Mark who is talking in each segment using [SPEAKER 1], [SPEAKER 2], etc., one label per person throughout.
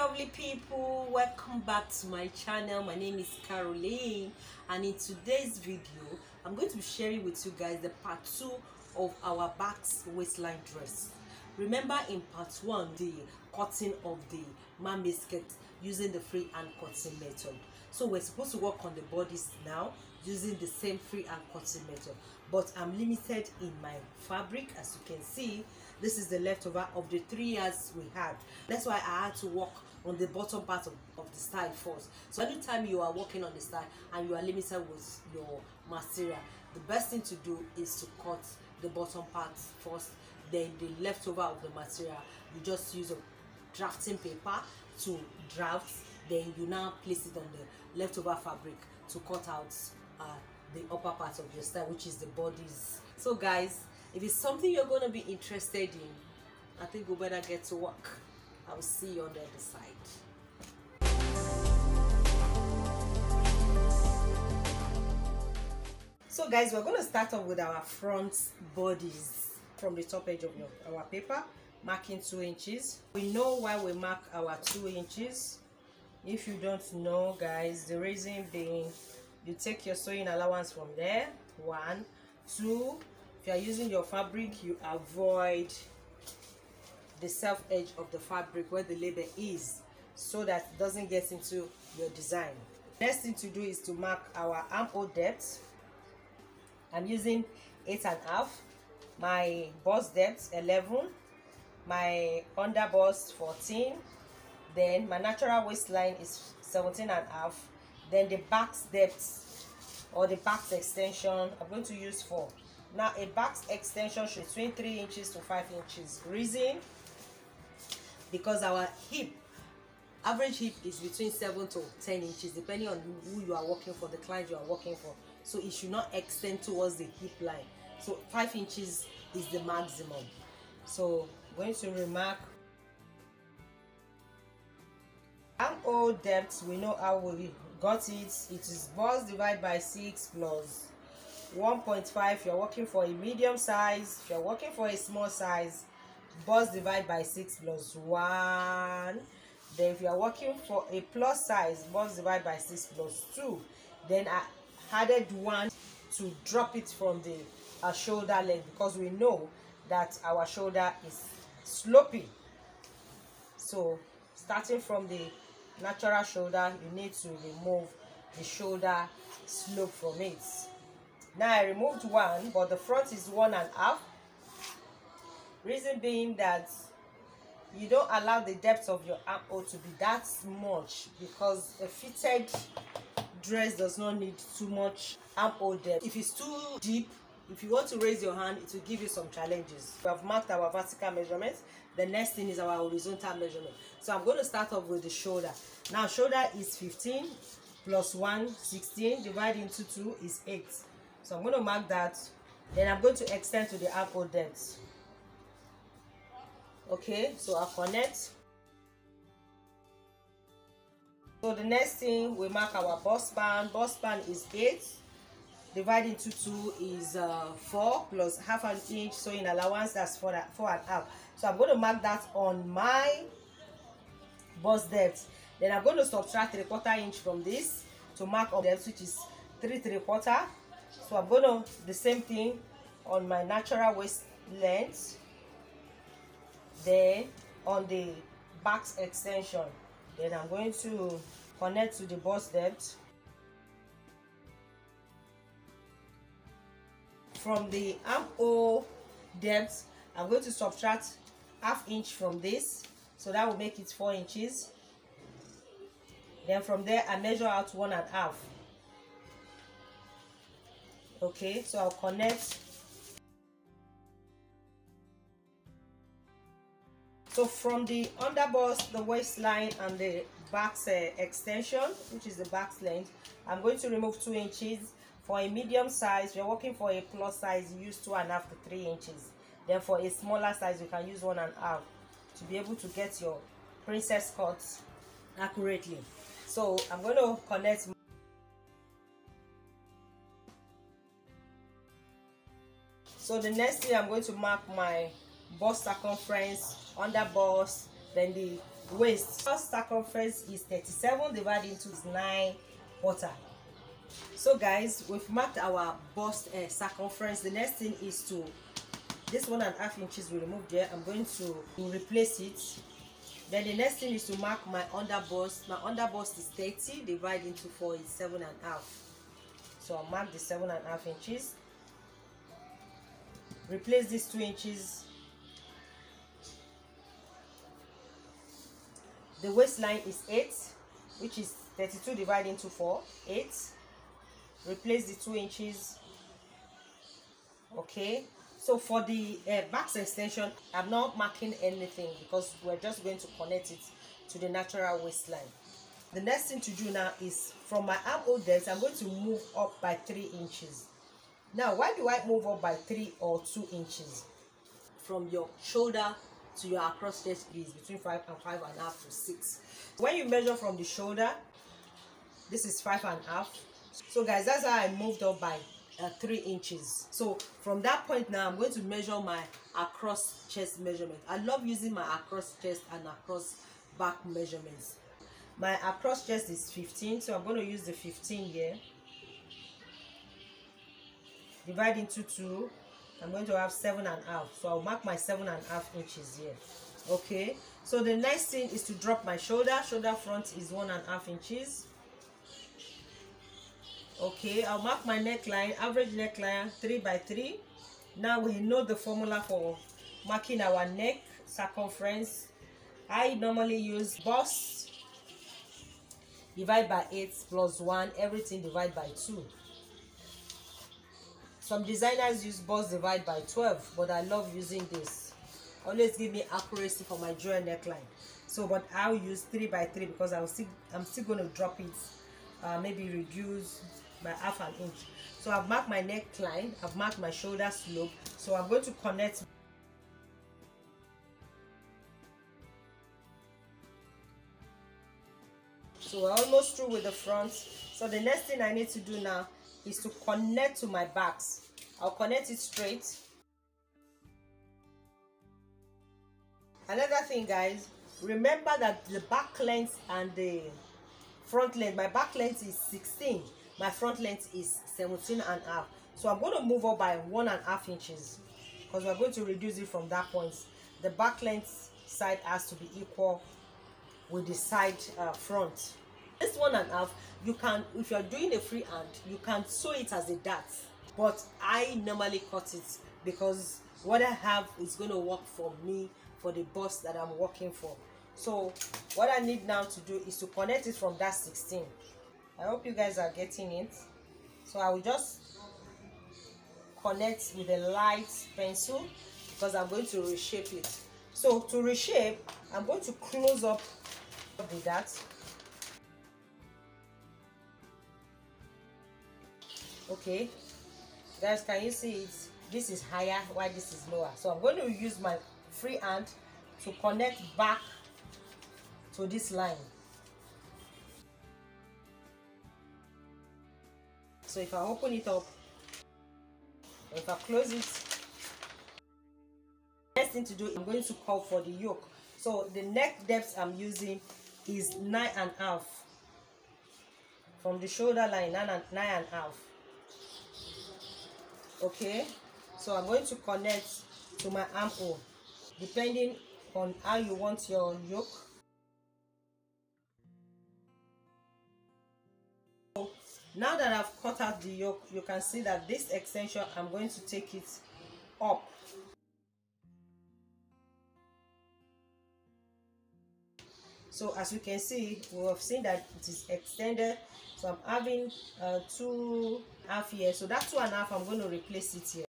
[SPEAKER 1] lovely people, welcome back to my channel. My name is Caroline, and in today's video I'm going to be sharing with you guys the part 2 of our Basque waistline dress. Remember in part 1 the cutting of the mammy skirt using the freehand cutting method. So we're supposed to work on the bodice now using the same freehand cutting method, but I'm limited in my fabric. As you can see, this is the leftover of the 3 years we had. That's why I had to work on the bottom part of the style first. So anytime you are working on the style and you are limited with your material, the best thing to do is to cut the bottom part first, then the leftover of the material you just use a drafting paper to draft, then you now place it on the leftover fabric to cut out the upper part of your style, which is the bodies. So guys, if it's something you're going to be interested in, I think we better get to work. I will see you on the other side. So guys, we're going to start off with our front bodies from the top edge of our paper, marking 2 inches. We know why we mark our 2 inches. If you don't know, guys, the reason being, you take your sewing allowance from there. 1, 2. If you are using your fabric, you avoid the self edge of the fabric where the label is, so that it doesn't get into your design. Next thing to do is to mark our armhole depth. I'm using 8.5. My bust depth 11. My under bust 14. Then my natural waistline is 17.5. Then the back depth or the back extension I'm going to use 4. Now a back extension should be between 3 inches to 5 inches. Reason, because our hip, average hip is between 7 to 10 inches depending on who you are working for, the client you are working for. So it should not extend towards the hip line. So 5 inches is the maximum. So I'm going to remark armhole depth. We know how we got it. It is bust divided by 6 plus 1.5. If you're working for a medium size, if you're working for a small size, bust divided by 6 plus 1. Then if you are working for a plus size, bust divided by 6 plus 2. Then I added 1 to drop it from the shoulder length, because we know that our shoulder is sloping. So starting from the natural shoulder, you need to remove the shoulder slope from it. Now I removed 1, but the front is 1.5. Reason being that you don't allow the depth of your armhole to be that much, because a fitted dress does not need too much armhole depth. If it's too deep, if you want to raise your hand, it will give you some challenges. We have marked our vertical measurement. The next thing is our horizontal measurement. So I'm going to start off with the shoulder. Now shoulder is 15 plus 1, 16, divided into 2 is 8. So I'm going to mark that. Then I'm going to extend to the armhole depth. Okay, so I'll connect. So the next thing, we mark our bust span. Bust span is 8. Divided into 2 is 4 plus half an inch sewing allowance. That's 4.5. So I'm going to mark that on my bust depth. Then I'm going to subtract 3/4 inch from this to mark on depth, which is 3 3/4. So I'm going to the same thing on my natural waist length. Then on the back extension, then I'm going to connect to the bust depth. From the armhole depth, I'm going to subtract half inch from this, so that will make it 4 inches. Then from there I measure out 1.5. Okay, so I'll connect. So from the underbust, the waistline, and the back extension, which is the back length, I'm going to remove 2 inches. For a medium size, if you're working for a plus size, you use 2.5 to 3 inches. Then for a smaller size, you can use 1.5 to be able to get your princess cut accurately. So I'm going to connect. So the next thing, I'm going to mark my bust circumference, under bust, then the waist. First circumference is 37 divided into 9/4. So guys, we've marked our bust circumference. The next thing is to, this 1.5 inches we remove there, I'm going to replace it. Then the next thing is to mark my under bust. My under bust is 30 divided into 4 is 7.5. So I'll mark the 7.5 inches. Replace these 2 inches. The waistline is 8, which is 32 divided into 4, 8. Replace the 2 inches. Okay, so for the back extension, I'm not marking anything because we're just going to connect it to the natural waistline. The next thing to do now is from my armhole depth, I'm going to move up by 3 inches. Now, why do I move up by 3 or 2 inches? From your shoulder to your across chest is between 5 and 5.5 to 6. When you measure from the shoulder, this is 5.5. So guys, that's how I moved up by 3 inches. So from that point now, I'm going to measure my across chest measurement. I love using my across chest and across back measurements. My across chest is 15, so I'm going to use the 15 here. Divide into 2. I'm going to have 7.5. So I'll mark my 7.5 inches here. Okay, so the next thing is to drop my shoulder. Shoulder front is 1.5 inches. Okay, I'll mark my neckline, average neckline 3 by 3. Now we know the formula for marking our neck circumference. I normally use bust divide by 8 plus 1, everything divide by 2. Some designers use bust divide by 12, but I love using this. Always give me accuracy for my jewel neckline. So, but I'll use 3 by 3 because I'm still going to drop it, maybe reduce by 1/2 inch. So I've marked my neckline, I've marked my shoulder slope. So I'm going to connect. So we're almost through with the front. So the next thing I need to do now is to connect to my backs. I'll connect it straight. Another thing, guys, remember that the back length and the front length, my back length is 16, my front length is 17.5. So I'm going to move up by 1.5 inches because we're going to reduce it from that point. The back length side has to be equal with the side front. This 1.5, you can, if you're doing a freehand, you can sew it as a dart, but I normally cut it because what I have is going to work for me for the bust that I'm working for. So what I need now to do is to connect it from that 16. I hope you guys are getting it. So I will just connect with a light pencil because I'm going to reshape it. So to reshape, I'm going to close up with that. Okay, guys, can you see it? This is higher while this is lower. So I'm going to use my free hand to connect back to this line. So if I open it up, if I close it, next thing to do, I'm going to call for the yoke. So the neck depth I'm using is 9.5 from the shoulder line, 9.5. Okay, so I'm going to connect to my armhole depending on how you want your yoke. So now that I've cut out the yoke, you can see that this extension, I'm going to take it up. So as you can see, we have seen that it is extended. So I'm having 2.5 here. So that 2.5, I'm going to replace it here.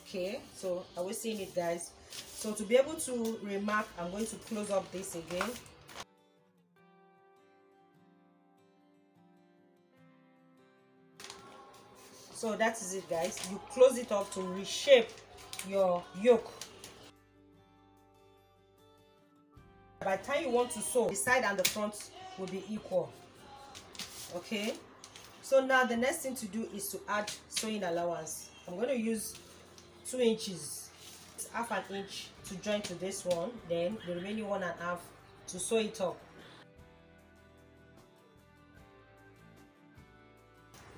[SPEAKER 1] Okay, so are we seeing it, guys? So to be able to remark, I'm going to close up this again. So that is it, guys. You close it up to reshape your yoke. By the time you want to sew, the side and the front will be equal. Okay, so now the next thing to do is to add sewing allowance. I'm going to use 2 inches, half an inch to join to this one, then the remaining 1.5 to sew it up.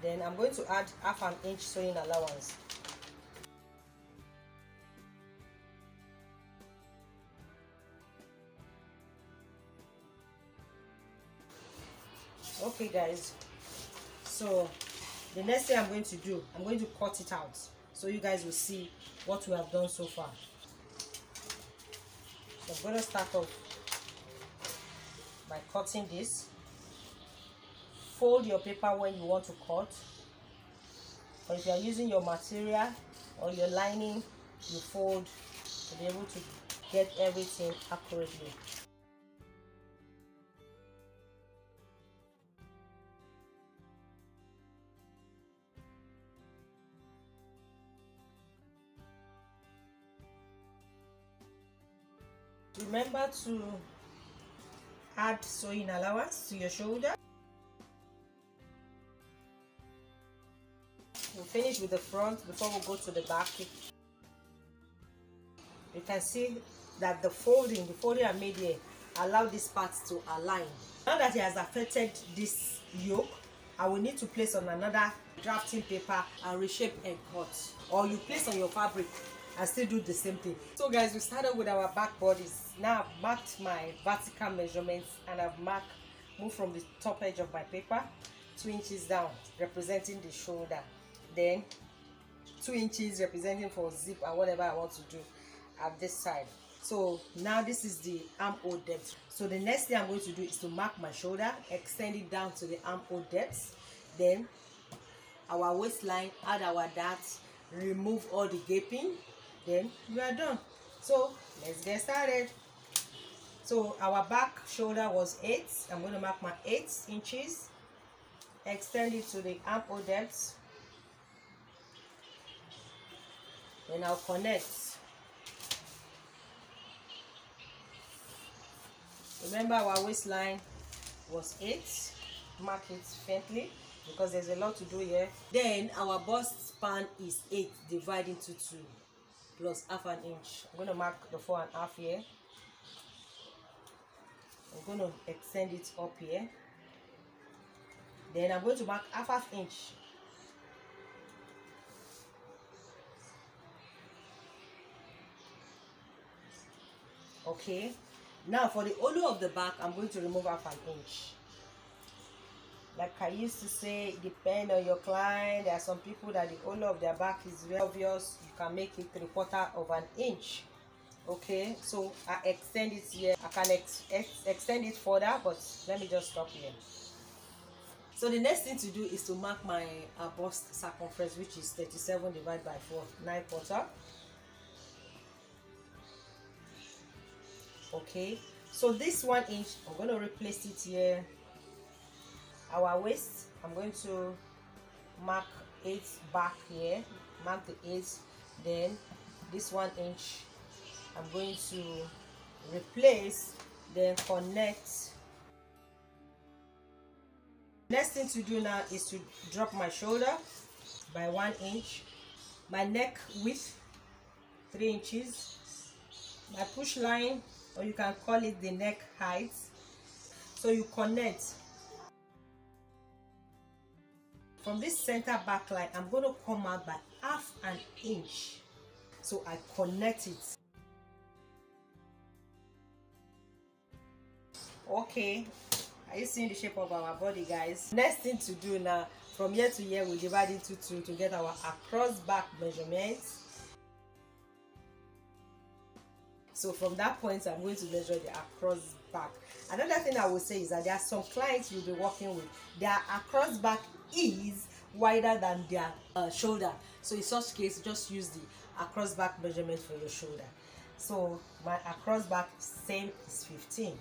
[SPEAKER 1] Then I'm going to add half an inch sewing allowance. Okay guys, so the next thing I'm going to do, I'm going to cut it out so you guys will see what we have done so far. So I'm going to start off by cutting this. Fold your paper when you want to cut, or if you are using your material or your lining, you fold to be able to get everything accurately. Remember to add sewing allowance to your shoulder. We'll finish with the front before we go to the back. You can see that the folding I made here allow this part to align. Now that it has affected this yoke, I will need to place on another drafting paper and reshape and cut, or you place on your fabric and still do the same thing. So guys, we started with our back bodice. Now I've marked my vertical measurements and I've moved from the top edge of my paper 2 inches down, representing the shoulder, then 2 inches representing for zip and whatever I want to do at this side. So now this is the armhole depth. So the next thing I'm going to do is to mark my shoulder, extend it down to the armhole depth, then our waistline, add our darts, remove all the gaping, then we are done. So let's get started. So our back shoulder was 8. I'm going to mark my 8 inches, extend it to the armhole depth, then I'll connect. Remember our waistline was 8. Mark it faintly because there's a lot to do here. Then our bust span is 8 divided into 2 plus half an inch. I'm going to mark the 4.5 here. I'm going to extend it up here. Then I'm going to mark half inch. Okay. Now for the hollow of the back, I'm going to remove half an inch. Like I used to say, depend on your client. There are some people that the hollow of their back is very obvious. You can make it 3/4 of an inch. Okay, so I extend it here. I can extend it further, but let me just stop here. So the next thing to do is to mark my bust circumference, which is 37 divided by 4, 9/4. Okay, so this 1 inch, I'm going to replace it here. Our waist, I'm going to mark 8 back here, mark the 8. Then this 1 inch, I'm going to replace, then connect. Next thing to do now is to drop my shoulder by 1 inch, my neck width 3 inches, my push line, or you can call it the neck height. So you connect from this center back line. I'm going to come out by half an inch, so I connect it. Okay, are you seeing the shape of our body, guys? Next thing to do now, from here to here, we divide into 2 to get our across back measurements. So from that point, I'm going to measure the across back. Another thing I will say is that there are some clients you'll be working with, their across back is wider than their shoulder. So in such case, just use the across back measurement for your shoulder. So my across back same is 15.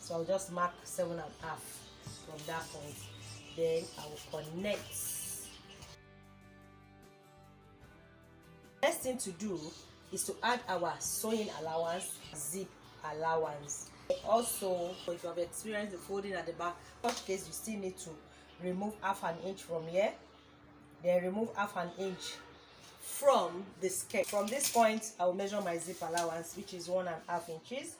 [SPEAKER 1] So I'll just mark 7.5 from that point. Then I will connect. Next thing to do is to add our sewing allowance, zip allowance. Also, if you have experienced the folding at the back, in such case you still need to remove half an inch from here, then remove half an inch from the skirt. From this point, I will measure my zip allowance, which is 1.5 inches,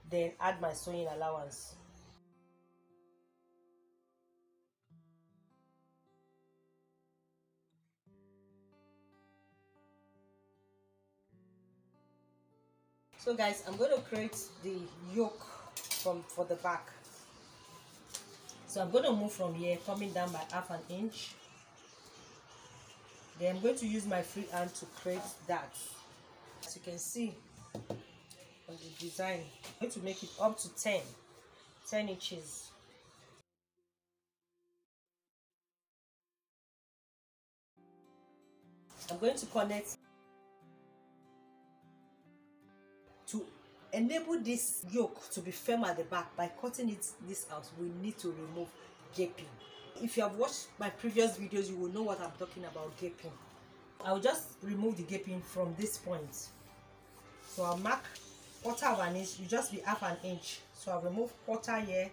[SPEAKER 1] then add my sewing allowance. So guys, I'm going to create the yoke for the back. So I'm going to move from here, coming down by 1/2 inch. Then I'm going to use my freehand to create that. As you can see on the design, I'm going to make it up to 10 inches. I'm going to connect. To enable this yoke to be firm at the back, by cutting this out, we need to remove gaping. If you have watched my previous videos, you will know what I'm talking about, gaping. I'll just remove the gaping from this point. So I'll mark 1/4 inch. You just be 1/2 inch. So I'll remove 1/4 here,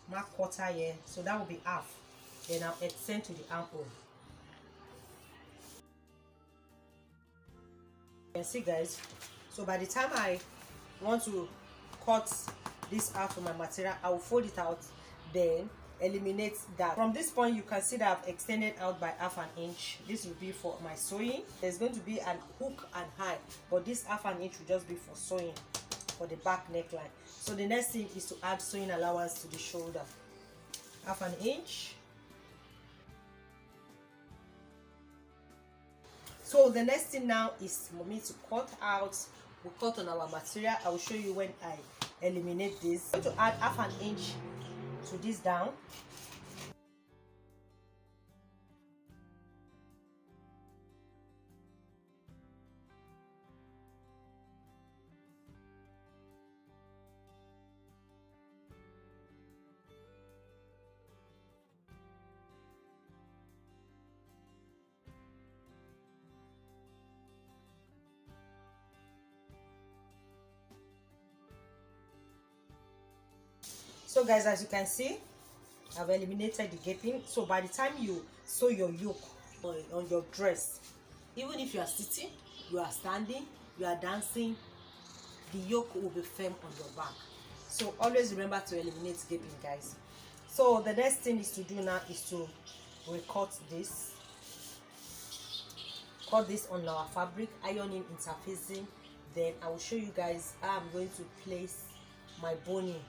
[SPEAKER 1] mark 1/4 here, so that will be half. Then I'll extend to the armhole. You can see guys, so by the time I want to cut this out from my material, I will fold it out, then eliminate that. From this point, you can see that I've extended out by 1/2 inch. This will be for my sewing. There's going to be an hook and high, but this 1/2 inch will just be for sewing for the back neckline. So the next thing is to add sewing allowance to the shoulder. 1/2 inch. So the next thing now is for me to cut out. We cut on our material. I will show you when I eliminate this. I'm going to add 1/2 inch to this down. So guys, as you can see, I've eliminated the gaping. So by the time you sew your yoke on your dress, even if you are sitting, you are standing, you are dancing, the yoke will be firm on your back. So always remember to eliminate gaping, guys. So the next thing is to do now is to recut this. Cut this on our fabric, ironing, interfacing. Then I will show you guys how I'm going to place my boning.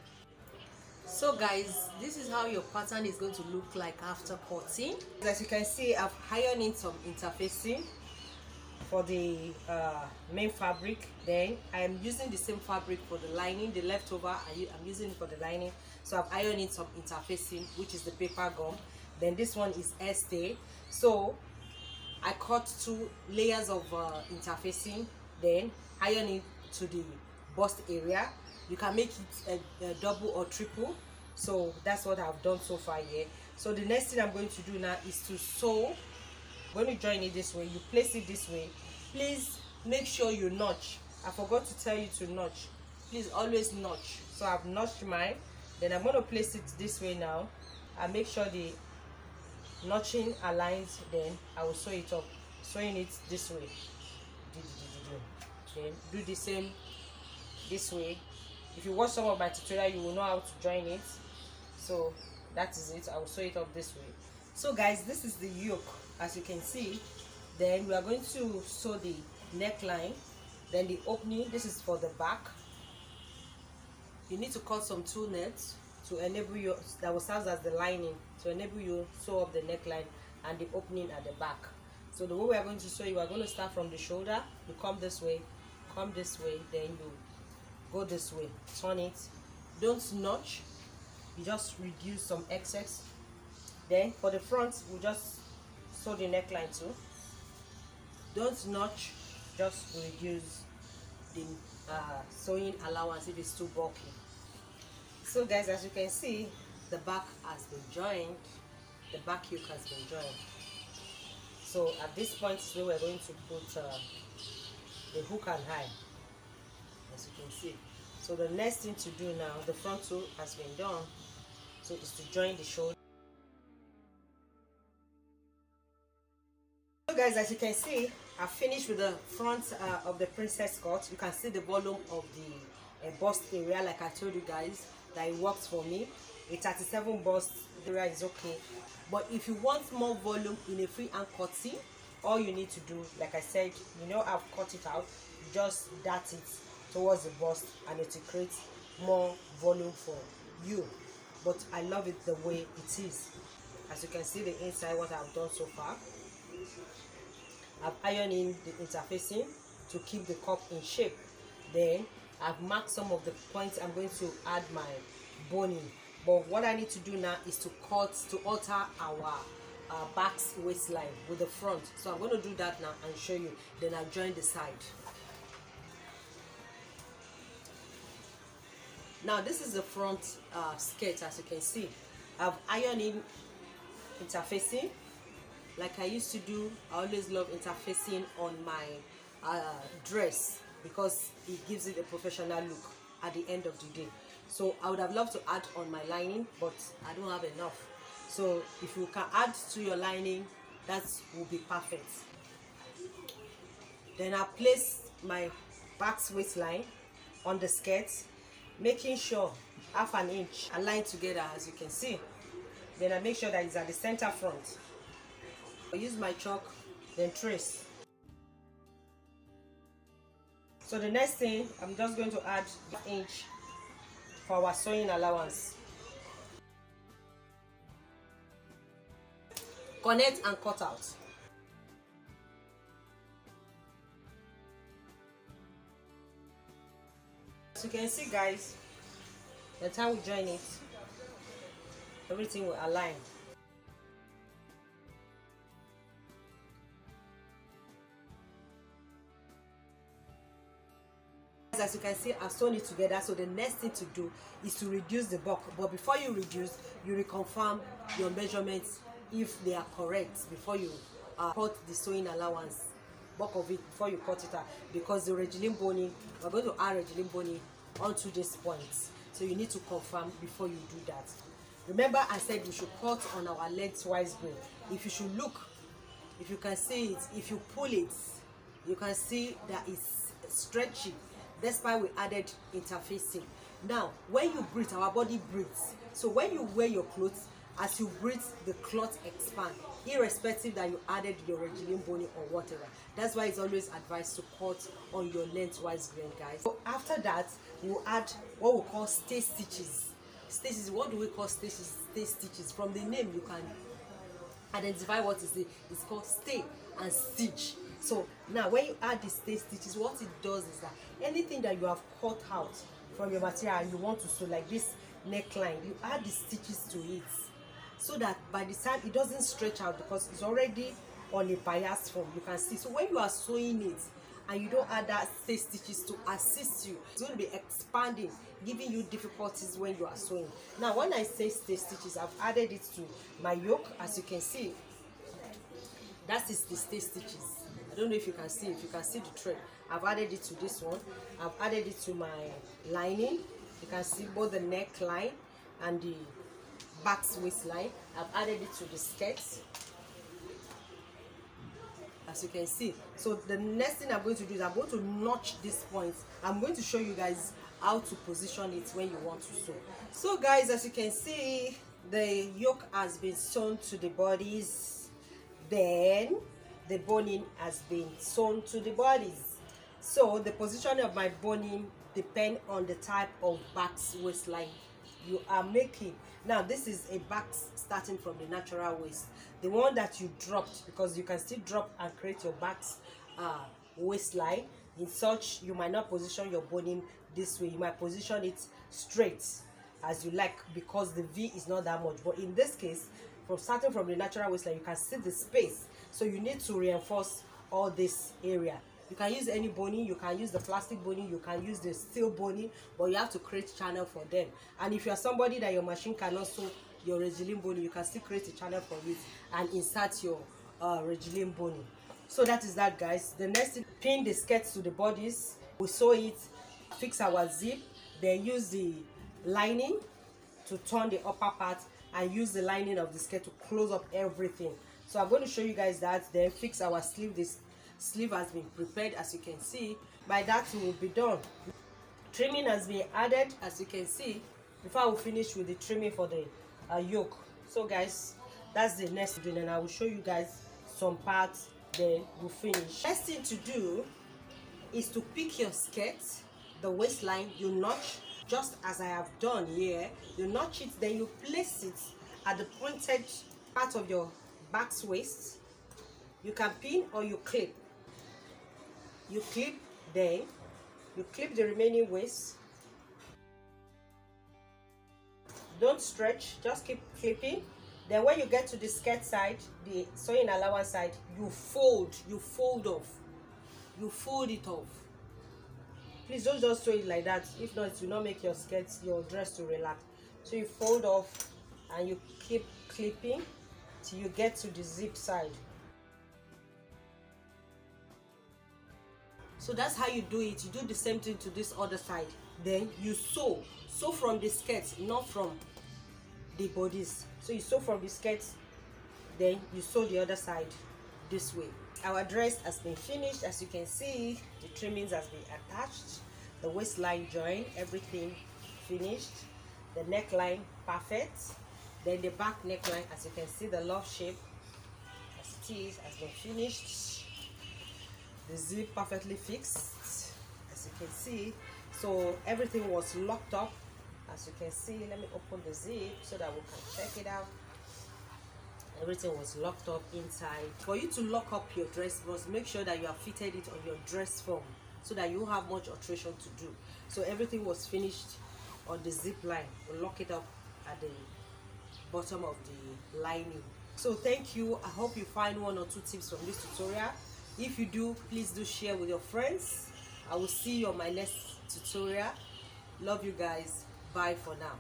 [SPEAKER 1] So guys, this is how your pattern is going to look like after cutting. As you can see, I've ironed in some interfacing for the main fabric. Then I am using the same fabric for the lining, the leftover I'm using it for the lining. So I've ironed in some interfacing, which is the paper gum. Then this one is stay. So I cut 2 layers of interfacing, then iron it to the bust area. You can make it a double or triple. So that's what I've done so far here. So the next thing I'm going to do now is to sew. When you join it this way, you place it this way. Please make sure you notch. I forgot to tell you to notch. Please always notch. So I've notched mine. Then I'm going to place it this way now. I make sure the notching aligns. Then I will sew it up. Sewing it this way. Then do the same this way. If you watch some of my tutorial, you will know how to join it. So that is it. I will sew it up this way. So guys, this is the yoke, as you can see. Then we are going to sew the neckline, then the opening. This is for the back. You need to cut some 2 nets to enable you, that will serve as the lining, to enable you sew up the neckline and the opening at the back. So the way we are going to sew, you are going to start from the shoulder. You come this way, then you go this way, turn it. Don't notch, you just reduce some excess. Then for the front, we just sew the neckline too. Don't notch, just reduce the sewing allowance if it's too bulky. So guys, as you can see, the back has been joined. The back yoke has been joined. So at this point is where we're going to put the hook and high, as you can see. So the next thing to do now, the front sew has been done, so is to join the shoulder. So guys, guys, as you can see, I finished with the front of the princess cut. You can see the volume of the bust area, like I told you guys that it works for me. A 37 bust area is okay, but if you want more volume in a freehand cutting, all you need to do, like I said, you know, I've cut it out, just dart it towards the bust and it will create more volume for you. But I love it the way it is. As you can see the inside, what I've done so far, I've ironed in the interfacing to keep the cup in shape. Then I've marked some of the points I'm going to add my boning. But what I need to do now is to alter our Basque waistline with the front. So I'm going to do that now and show you. Then I'll join the side. Now this is the front skirt. As you can see, I've ironed in interfacing like I used to do. I always love interfacing on my dress because it gives it a professional look at the end of the day. So I would have loved to add on my lining, but I don't have enough. So if you can add to your lining, that will be perfect. Then I place my Basque waistline on the skirt, making sure half an inch aligned together, as you can see. Then I make sure that it's at the center front. I use my chalk, then trace. So the next thing, I'm just going to add an inch for our sewing allowance. Connect and cut out. As you can see guys, the time we join it, everything will align. As you can see, I've sewn it together. So the next thing to do is to reduce the bulk. But before you reduce, you reconfirm your measurements if they are correct before you cut the sewing allowance, bulk of it, before you cut it out. Because the regime boning, we're going to add regime boning onto these points. So you need to confirm before you do that. Remember, I said we should cut on our lengthwise grain. If you should look, if you can see it, if you pull it, you can see that it's stretchy. That's why we added interfacing. Now, when you breathe, our body breathes. So when you wear your clothes, as you breathe, the cloth expands, irrespective that you added your regime boning or whatever. That's why it's always advised to cut on your lengthwise grain, guys. So after that, we'll add what we call stay stitches. Stitches, what do we call stitches? Stay stitches. From the name, you can identify what is it. It's called stay and stitch. So now when you add the stay stitches, what it does is that anything that you have cut out from your material and you want to sew, like this neckline, you add the stitches to it so that by the time it doesn't stretch out, because it's already on a bias form, you can see. So when you are sewing it and you don't add that stay stitches to assist you, it's going to be expanding, giving you difficulties when you are sewing. Now when I say stay stitches, I've added it to my yoke. As you can see, that is the stay stitches. I don't know if you can see the thread. I've added it to this one. I've added it to my lining. You can see both the neckline and the Basque waistline. I've added it to the skirt, as you can see. So the next thing I'm going to do is I'm going to notch these points. I'm going to show you guys how to position it when you want to sew. So guys, as you can see, the yoke has been sewn to the bodies. Then the boning has been sewn to the bodies. So the position of my boning depends on the type of Basque waistline you are making. Now this is a Basque starting from the natural waist, the one that you dropped, because you can still drop and create your Basque waistline. In such, you might not position your boning this way. You might position it straight as you like, because the V is not that much. But in this case, from starting from the natural waistline, you can see the space. So you need to reinforce all this area. You can use any boning, you can use the plastic boning, you can use the steel boning, but you have to create channel for them. And if you are somebody that your machine cannot sew your regime boning, you can still create a channel for it and insert your regime boning. So that is that, guys. The next thing, pin the skirts to the bodies. We sew it, fix our zip, then use the lining to turn the upper part and use the lining of the skirt to close up everything. So I'm going to show you guys that, then fix our sleeve. This sleeve has been prepared, as you can see. By that we will be done. Trimming has been added, as you can see, before we finish with the trimming for the yoke. So guys, that's the next thing, and I will show you guys some parts, then we'll finish. Next thing to do is to pick your skirt, the waistline. You notch just as I have done here. You notch it, then you place it at the pointed part of your back waist. You can pin or you clip. You clip, then you clip the remaining waist. Don't stretch, just keep clipping. Then when you get to the skirt side, the sewing allowance side, you fold off. You fold it off. Please don't just sew it like that. If not, it will not make your skirt, your dress to relax. So you fold off and you keep clipping till you get to the zip side. So that's how you do it. You do the same thing to this other side. Then you sew from the skirt, not from the bodice. So you sew from the skirt, then you sew the other side this way. Our dress has been finished. As you can see, the trimmings has been attached, the waistline joined, everything finished, the neckline perfect, then the back neckline, as you can see, the love shape as it is has been finished, the zip perfectly fixed, as you can see. So everything was locked up, as you can see. Let me open the zip so that we can check it out. Everything was locked up inside. For you to lock up your dress, you must make sure that you have fitted it on your dress form so that you have much alteration to do. So everything was finished on the zip line. We'll lock it up at the bottom of the lining. So thank you. I hope you find 1 or 2 tips from this tutorial. If you do, please do share with your friends. I will see you on my next tutorial. Love you guys. Bye for now.